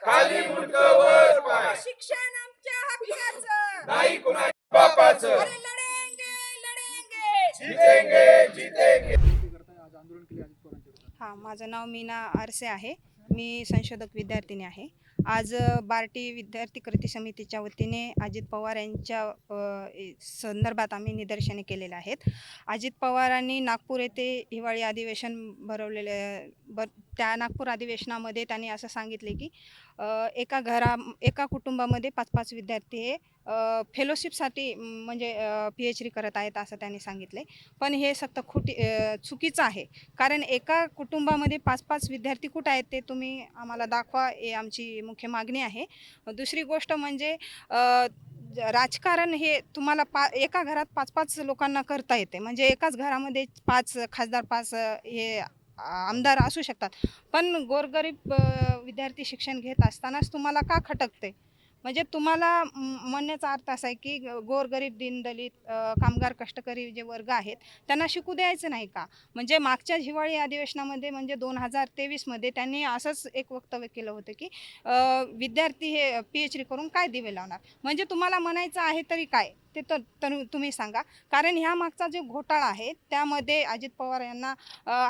खाली मुंडकं वर पाय, शिक्षण आमच्या हक्काचं नाही कुणाच्या बापाचं, अरे लढेंगे लढेंगे जितेंगे जितेंगे. हां, माझं नाव मीना आरसे आहे. मी संशोधक विद्यार्थिनी आहे. आज बार्टी विद्यार्थी कृती समितीच्या वतीने अजित पवार यांच्या संदर्भात आम्ही निदर्शने केलेले आहेत. अजित पवारांनी नागपूर येथे हिवाळी अधिवेशन भरवलेले त्या नागपूर अधिवेशनामध्ये त्यांनी असं सांगितले की एका कुटुंबामध्ये 5-5 विद्यार्थी हे फेलोशिपसाठी म्हणजे PhD करत आहेत असं त्यांनी सांगितले. पण हे सक्त चुकीचं आहे. कारण एका कुटुंबामध्ये 5-5 विद्यार्थी कुठं आहेत ते तुम्ही आम्हाला दाखवा, हे आमची मुख्य मागणी आहे. दुसरी गोष्ट म्हणजे राजकारण हे तुम्हाला एका घरात 5-5 लोकांना करता येते. म्हणजे एकाच घरामध्ये 5 खासदार, 5 हे आमदार असू शकतात. पण गोरगरीब विद्यार्थी शिक्षण घेत असतानाच तुम्हाला का खटकते? म्हणजे तुम्हाला म्हणण्याचा अर्थ असा आहे की गोरगरीब, दीनदलित, कामगार, कष्टकरी जे वर्ग आहेत त्यांना शिकू द्यायचं नाही का? म्हणजे मागच्या हिवाळी अधिवेशनामध्ये म्हणजे 2023मध्ये त्यांनी असंच एक वक्तव्य केलं होतं की विद्यार्थी हे PhD करून काय दिवे लावणार? म्हणजे तुम्हाला म्हणायचं आहे तरी काय ते तर तुम्ही सांगा. कारण ह्या मागचा जो घोटाळा आहे त्यामध्ये अजित पवार यांना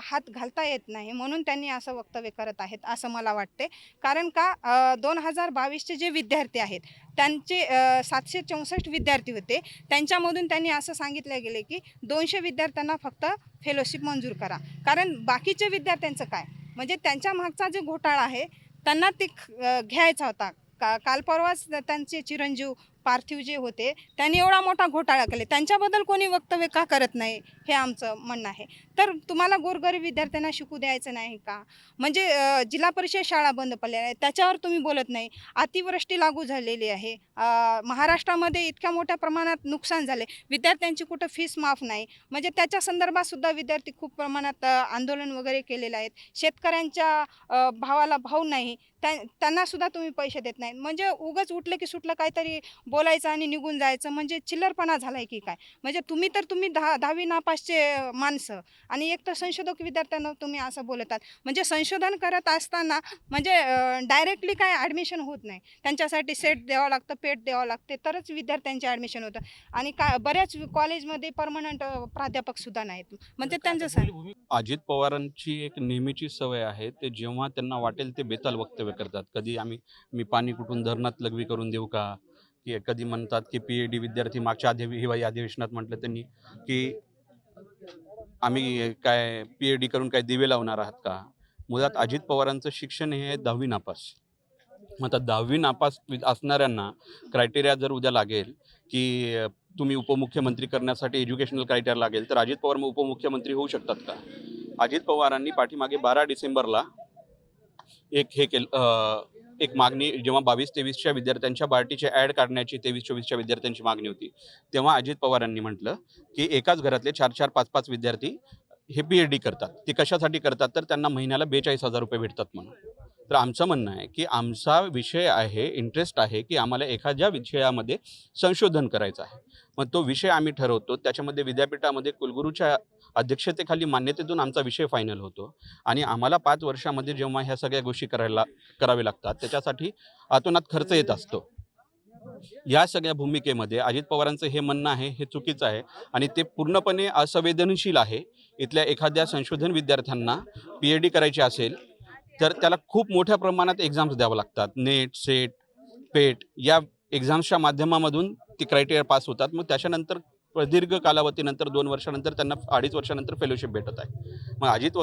हात घालता येत नाही, म्हणून त्यांनी असं वक्तव्य करत आहेत असं मला वाटते. कारण का 2022चे जे विद्यार्थी आहेत त्यांचे 764 विद्यार्थी होते. त्यांच्यामधून त्यांनी असं सांगितलं गेले की 200 विद्यार्थ्यांना फक्त फेलोशिप मंजूर करा. कारण बाकीचे विद्यार्थ्यांचं काय? म्हणजे त्यांच्या मागचा जो घोटाळा आहे त्यांना ते घ्यायचा होता. काल परवाच त्यांचे चिरंजीव पार्थिव जे होते त्यांनी एवढा मोठा घोटाळा केला, त्यांच्याबद्दल कोणी वक्तव्य का करत नाही हे आमचं म्हणणं आहे. तर तुम्हाला गोरगरीब विद्यार्थ्यांना शिकू द्यायचं नाही का? म्हणजे जिल्हा परिषद शाळा बंद पडलेल्या आहेत त्याच्यावर तुम्ही बोलत नाही. अतिवृष्टी लागू झालेली आहे, महाराष्ट्रामध्ये इतक्या मोठ्या प्रमाणात नुकसान झाले, विद्यार्थ्यांची कुठं फीस माफ नाही. म्हणजे त्याच्या संदर्भात सुद्धा विद्यार्थी खूप प्रमाणात आंदोलन वगैरे केलेलं आहेत. शेतकऱ्यांच्या भावाला भाव नाही, त्यांनासुद्धा तुम्ही पैसे देत नाही. म्हणजे उगाच उठलं की सुटलं काहीतरी बोलायचं आणि निघून जायचं, म्हणजे चिल्लरपणा झाला आहे की काय? म्हणजे तुम्ही 10वी नापासचे माणसं आणि एक तर संशोधक विद्यार्थ्यांना तुम्ही असं बोलतात. म्हणजे संशोधन करत असताना म्हणजे डायरेक्टली काय ॲडमिशन होत नाही. त्यांच्यासाठी सेट द्यावं लागतं, पेट द्यावं लागते, तरच विद्यार्थ्यांचे ॲडमिशन होतं. आणि बऱ्याच कॉलेजमध्ये परमनंट प्राध्यापकसुद्धा नाहीत. म्हणजे त्यांचं अजित पवारांची एक नेहमीची सवय आहे, ते जेव्हा त्यांना वाटेल ते बेताल वक्तव्य करतात. कधी मी पाणी कुठून धरणात लघवी करून देऊ का? की कधी म्हणतात की PhD विद्यार्थी मागच्या हिवाळी अधिवेशनात म्हटलं त्यांनी की आम्ही काय PhD करून काय दिवे लावणार आहात का? मुळात अजित पवारांचं शिक्षण हे 10वी नापास. मग आता 10वी नापास असणाऱ्यांना क्रायटेरिया जर उद्या लागेल की तुम्ही उपमुख्यमंत्री करण्यासाठी एज्युकेशनल क्रायटेरिया लागेल, तर अजित पवार मग उपमुख्यमंत्री होऊ शकतात का? अजित पवारांनी पाठीमागे 12 डिसेंबरला एक मागणी, जेव्हा 22-23च्या विद्यार्थ्यांच्या बार्टीचे ॲड काढण्याची 23-24च्या विद्यार्थ्यांची मागणी होती, तेव्हा अजित पवारांनी म्हटलं की एकाच घरातले 4-4, 5-5 विद्यार्थी हे PhD करतात. ते कशासाठी करतात? तर त्यांना महिन्याला 42,000 रुपये भेटतात म्हणून. तर आमचं म्हणणं आहे की आमचा विषय आहे, इंटरेस्ट आहे की आम्हाला एखाद्या विषयामध्ये संशोधन करायचं आहे. मग तो विषय आम्ही ठरवतो, त्याच्यामध्ये विद्यापीठामध्ये कुलगुरूच्या अध्यक्षतेखाली मान्यतेतून आमचा विषय फायनल होतो. आणि आम्हाला 5 वर्षामध्ये जेव्हा ह्या सगळ्या गोष्टी करावे लागतात, त्याच्यासाठी अतोनात खर्च येत असतो. या सगळ्या भूमिकेमध्ये अजित पवारांचं हे म्हणणं आहे हे चुकीचं आहे आणि ते पूर्णपणे असंवेदनशील आहे. इथल्या एखाद्या संशोधन विद्यार्थ्यांना PhD करायची असेल तर त्याला खूप मोठ्या प्रमाणात एक्झाम्स द्यावं लागतात. नेट, सेट, पेट या एक्झाम्सच्या माध्यमामधून ती क्रायटेरिया पास होतात. मग त्याच्यानंतर प्रदीर्घ कालावधीनंतर 2 वर्षानंतर त्यांना 2.5 वर्षानंतर फेलोशिप भेटत आहे. मग अजित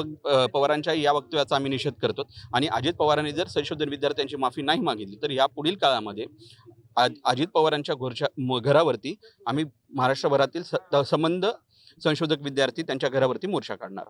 पवारांच्या या वक्तव्याचा आम्ही निषेध करतो आणि अजित पवारांनी जर संशोधन विद्यार्थ्यांची माफी नाही मागितली तर या पुढील काळामध्ये अजित पवारांच्या घरावरती आम्ही महाराष्ट्रभरातील संबंध संशोधक विद्यार्थी त्यांच्या घरावरती मोर्चा काढणार.